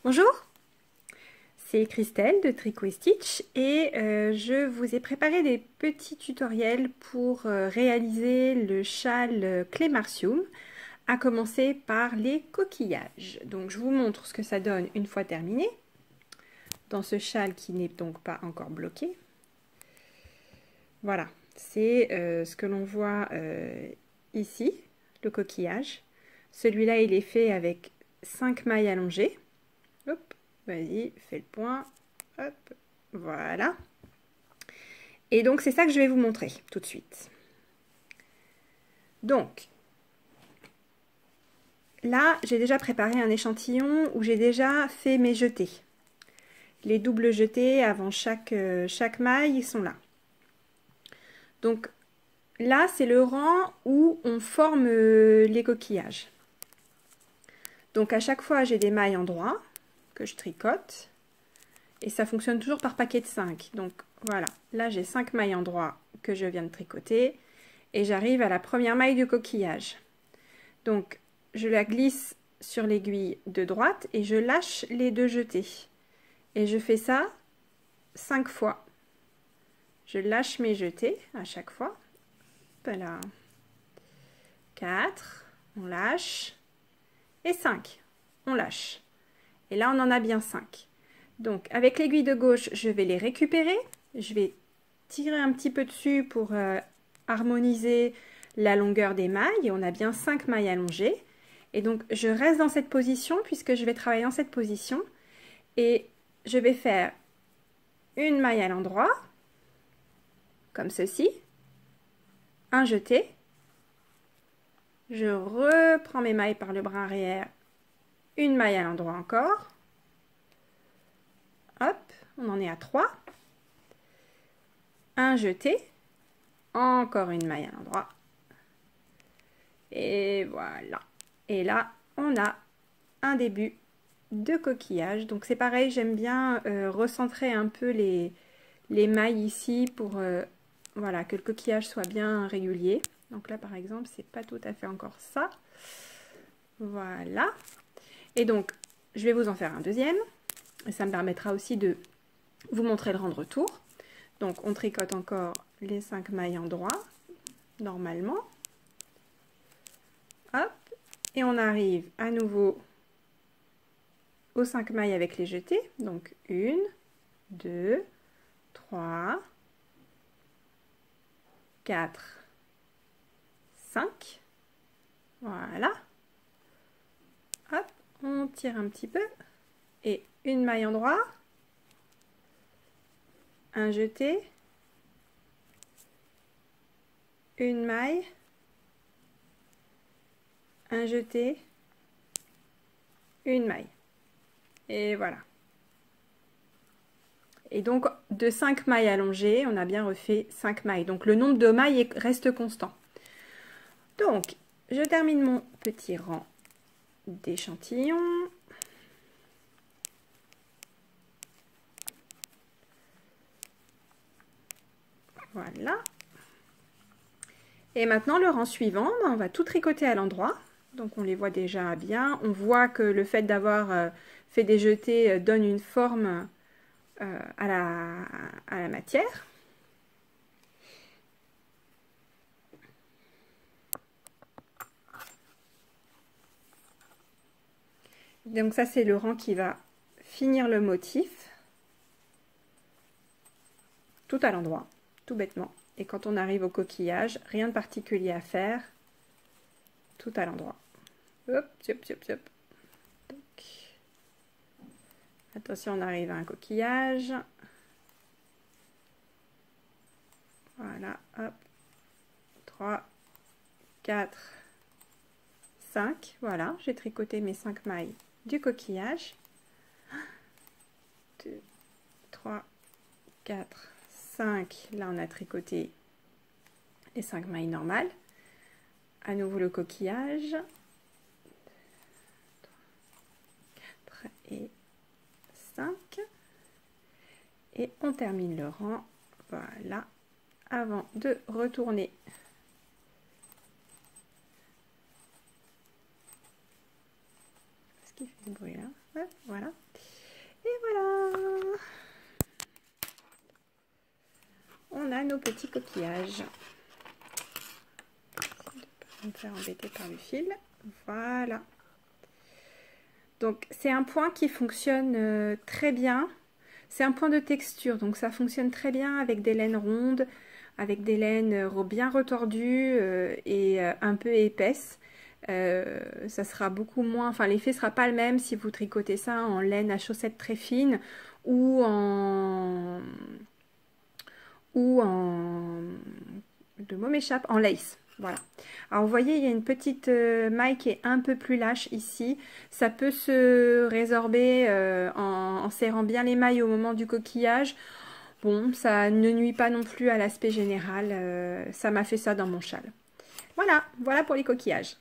Bonjour, c'est Christelle de Tricot et Stitch et je vous ai préparé des petits tutoriels pour réaliser le châle Clémarcium, à commencer par les coquillages. Donc je vous montre ce que ça donne une fois terminé, dans ce châle qui n'est donc pas encore bloqué. Voilà, c'est ce que l'on voit ici, le coquillage. Celui-là il est fait avec 5 mailles allongées. Hop, vas-y, fais le point. Hop, voilà. Et donc, c'est ça que je vais vous montrer tout de suite. Donc, là, j'ai déjà préparé un échantillon où j'ai déjà fait mes jetés. Les doubles jetés avant chaque maille, ils sont là. Donc, là, c'est le rang où on forme les coquillages. Donc, à chaque fois, j'ai des mailles en droit que je tricote. Et ça fonctionne toujours par paquet de 5. Donc voilà, là j'ai 5 mailles en droit que je viens de tricoter. Et j'arrive à la première maille du coquillage. Donc je la glisse sur l'aiguille de droite et je lâche les deux jetés. Et je fais ça 5 fois. Je lâche mes jetés à chaque fois. Voilà. 4, on lâche. Et 5, on lâche. Et là on en a bien 5. Donc, avec l'aiguille de gauche, je vais les récupérer. Je vais tirer un petit peu dessus pour harmoniser la longueur des mailles. Et on a bien 5 mailles allongées. Et donc, je reste dans cette position puisque je vais travailler dans cette position. Et je vais faire une maille à l'endroit, comme ceci. Un jeté. Je reprends mes mailles par le bras arrière. Une maille à l'endroit encore. Hop, on en est à 3. Un jeté, encore une maille à l'endroit. Et voilà. Et là, on a un début de coquillage. Donc c'est pareil, j'aime bien recentrer un peu les mailles ici pour voilà, que le coquillage soit bien régulier. Donc là, par exemple, c'est pas tout à fait encore ça. Voilà. Et donc, je vais vous en faire un deuxième. Et ça me permettra aussi de vous montrer le rendre tour. Donc, on tricote encore les 5 mailles en droit, normalement. Hop. Et on arrive à nouveau aux 5 mailles avec les jetés. Donc, 1, 2, 3, 4, 5. Voilà. Hop, on tire un petit peu. Et une maille en droit. Un jeté. Une maille. Un jeté. Une maille. Et voilà. Et donc, de 5 mailles allongées, on a bien refait 5 mailles. Donc, le nombre de mailles reste constant. Donc, je termine mon petit rang d'échantillons. Voilà. Et maintenant, le rang suivant, on va tout tricoter à l'endroit. Donc, on les voit déjà bien. On voit que le fait d'avoir fait des jetés donne une forme à la matière. Donc ça, c'est le rang qui va finir le motif. Tout à l'endroit, tout bêtement. Et quand on arrive au coquillage, rien de particulier à faire. Tout à l'endroit. Hop, hop, hop, hop. Donc, attention, on arrive à un coquillage. Voilà, hop. 3, 4, 5. Voilà, j'ai tricoté mes 5 mailles du coquillage. 2, 3, 4, 5. Là, on a tricoté les 5 mailles normales. À nouveau le coquillage. 4 et 5. Et on termine le rang. Voilà. Avant de retourner qui fait ce bruit là. Ouais, voilà. Et voilà. On a nos petits coquillages. On va me faire embêter par le fil. Voilà. Donc c'est un point qui fonctionne très bien. C'est un point de texture, donc ça fonctionne très bien avec des laines rondes, avec des laines bien retordues et un peu épaisses. Ça sera beaucoup moins, enfin l'effet sera pas le même si vous tricotez ça en laine à chaussettes très fines ou en le mot m'échappe, en lace. Voilà. Alors vous voyez, il y a une petite maille qui est un peu plus lâche ici. Ça peut se résorber en serrant bien les mailles au moment du coquillage. Bon, ça ne nuit pas non plus à l'aspect général. Ça m'a fait ça dans mon châle. Voilà, voilà pour les coquillages.